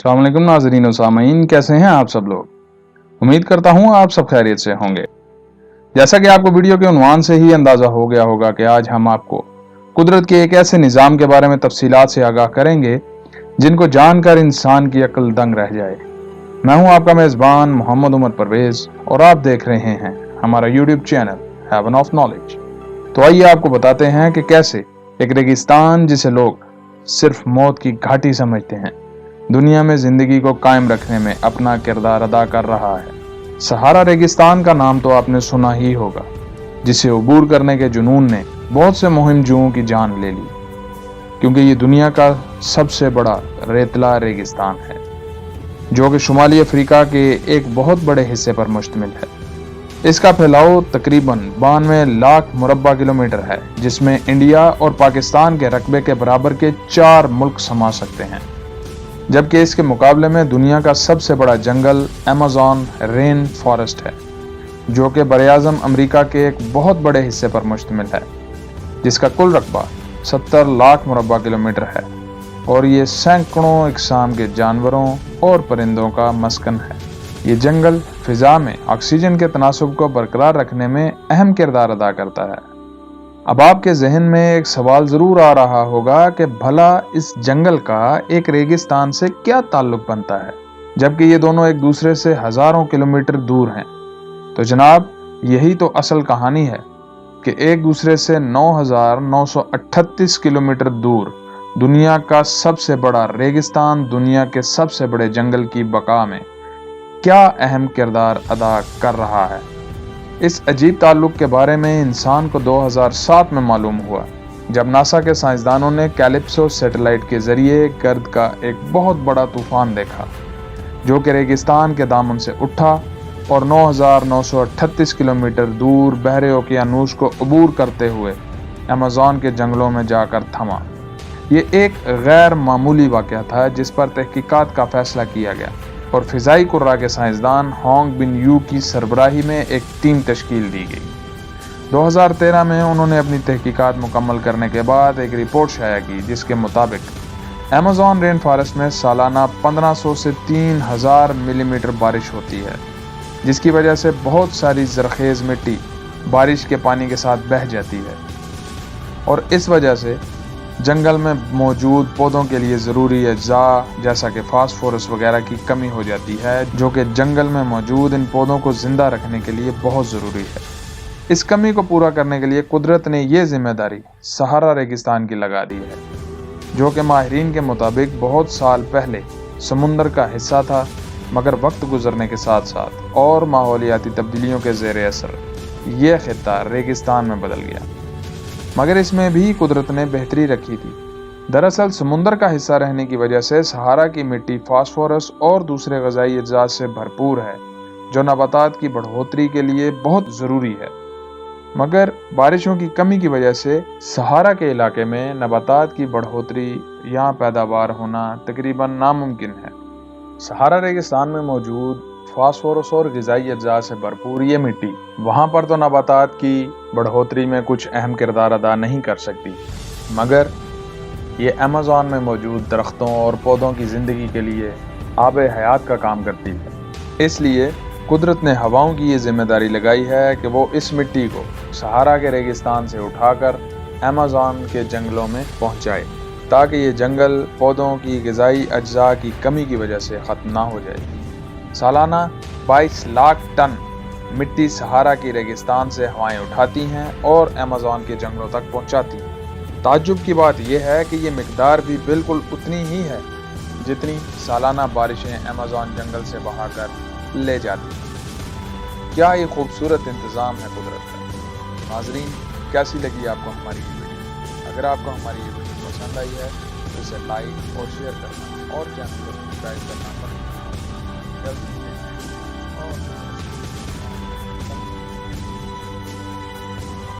अस्सलाम वालेकुम नाज़रीन और सामीन, कैसे हैं आप सब लोग। उम्मीद करता हूं आप सब खैरियत से होंगे। जैसा कि आपको वीडियो के उन्वान से ही अंदाज़ा हो गया होगा कि आज हम आपको कुदरत के एक ऐसे निज़ाम के बारे में तफसीलात से आगाह करेंगे जिनको जानकर इंसान की अक्ल दंग रह जाए। मैं हूं आपका मेज़बान मोहम्मद उमर परवेज़ और आप देख रहे हैं हमारा YouTube channel heaven of knowledge. तो आइए आपको बताते हैं कि कैसे एक रेगिस्तान जिसे लोग सिर्फ मौत की घाटी समझते हैं, दुनिया में जिंदगी को कायम रखने में अपना किरदार अदा कर रहा है। सहारा रेगिस्तान का नाम तो आपने सुना ही होगा, जिसे अबूर करने के जुनून ने बहुत से मुहिम जुओं की जान ले ली, क्योंकि ये दुनिया का सबसे बड़ा रेतला रेगिस्तान है जो कि शुमाली अफ्रीका के एक बहुत बड़े हिस्से पर मुश्तमिल है। इसका फैलाव तकरीबन 92 लाख मुरब्बा किलोमीटर है, जिसमें इंडिया और पाकिस्तान के रकबे के बराबर के 4 मुल्क समा सकते हैं। जबकि इसके मुकाबले में दुनिया का सबसे बड़ा जंगल अमेज़न रेन फॉरेस्ट है, जो कि बरआज़म अमेरिका के एक बहुत बड़े हिस्से पर मुश्तमिल है, जिसका कुल रकबा 70 लाख मुरब्बा किलोमीटर है और ये सैकड़ों इकसाम के जानवरों और परिंदों का मस्कन है। ये जंगल फिजा में ऑक्सीजन के तनासुब को बरकरार रखने में अहम किरदार अदा करता है। अब आपके जहन में एक सवाल जरूर आ रहा होगा कि भला इस जंगल का एक रेगिस्तान से क्या ताल्लुक बनता है, जबकि ये दोनों एक दूसरे से हजारों किलोमीटर दूर हैं। तो जनाब, यही तो असल कहानी है कि एक दूसरे से 9,938 किलोमीटर दूर दुनिया का सबसे बड़ा रेगिस्तान दुनिया के सबसे बड़े जंगल की बका में क्या अहम किरदार अदा कर रहा है। इस अजीब ताल्लुक के बारे में इंसान को 2007 में मालूम हुआ, जब नासा के साइंसदानों ने कैलिप्सो सैटेलाइट के जरिए गर्द का एक बहुत बड़ा तूफान देखा, जो कि रेगिस्तान के दामन से उठा और 9,938 किलोमीटर दूर बहरे ओकियानूस को अबूर करते हुए अमेज़न के जंगलों में जाकर थमा। ये एक गैर मामूली वाक़या था जिस पर तहकीकात का फैसला किया गया और फिजाई कुर्रा के साइंसदान होंग बिन यू की सरबराही में एक टीम तश्कील दी गई। 2013 में उन्होंने अपनी तहकीकात मुकम्मल करने के बाद एक रिपोर्ट शाया की, जिसके मुताबिक अमेज़न रेन फॉरेस्ट में सालाना 1500 से 3000 मिलीमीटर बारिश होती है, जिसकी वजह से बहुत सारी ज़रखेज़ मिट्टी बारिश के पानी के साथ बह जाती है और इस वजह से जंगल में मौजूद पौधों के लिए ज़रूरी अज्जा जैसा कि फास्फोरस वगैरह की कमी हो जाती है, जो कि जंगल में मौजूद इन पौधों को ज़िंदा रखने के लिए बहुत ज़रूरी है। इस कमी को पूरा करने के लिए कुदरत ने ये जिम्मेदारी सहारा रेगिस्तान की लगा दी है, जो कि माहिरीन के मुताबिक बहुत साल पहले समुंदर का हिस्सा था, मगर वक्त गुजरने के साथ साथ और माहौलियाती तब्दीलियों के ज़ेर असर ये खित्ता रेगिस्तान में बदल गया। मगर इसमें भी कुदरत ने बेहतरी रखी थी। दरअसल समुंदर का हिस्सा रहने की वजह से सहारा की मिट्टी फास्फोरस और दूसरे ग़िज़ाई अज्जा से भरपूर है, जो नबातात की बढ़ोतरी के लिए बहुत ज़रूरी है। मगर बारिशों की कमी की वजह से सहारा के इलाके में नबातात की बढ़ोतरी या पैदावार होना तकरीबन नामुमकिन है। सहारा रेगिस्तान में मौजूद फास्फोरस और ग़िज़ाई अज्जा से भरपूर ये मिट्टी वहाँ पर तो नबातात की बढ़ोतरी में कुछ अहम किरदार अदा नहीं कर सकती, मगर ये अमेज़न में मौजूद दरख्तों और पौधों की ज़िंदगी के लिए आब हयात का काम करती है। इसलिए कुदरत ने हवाओं की ये जिम्मेदारी लगाई है कि वो इस मिट्टी को सहारा के रेगिस्तान से उठाकर अमेज़न के जंगलों में पहुँचाए, ताकि ये जंगल पौधों की ग़िज़ाई अज्जा की कमी की वजह से ख़त्म ना हो जाए। सालाना 22 लाख टन मिट्टी सहारा की रेगिस्तान से हवाएं उठाती हैं और अमेज़न के जंगलों तक पहुंचाती हैं। ताज्जुब की बात यह है कि ये मिकदार भी बिल्कुल उतनी ही है जितनी सालाना बारिशें अमेज़न जंगल से बहाकर ले जाती हैं। क्या ये खूबसूरत इंतज़ाम है कुदरत का। नाज़रीन, कैसी लगी आपको हमारी ये वीडियो? अगर आपको हमारी ये वीडियो पसंद आई है तो इसे लाइक और शेयर करना और चैनल को सब्सक्राइब करना मत भूलना।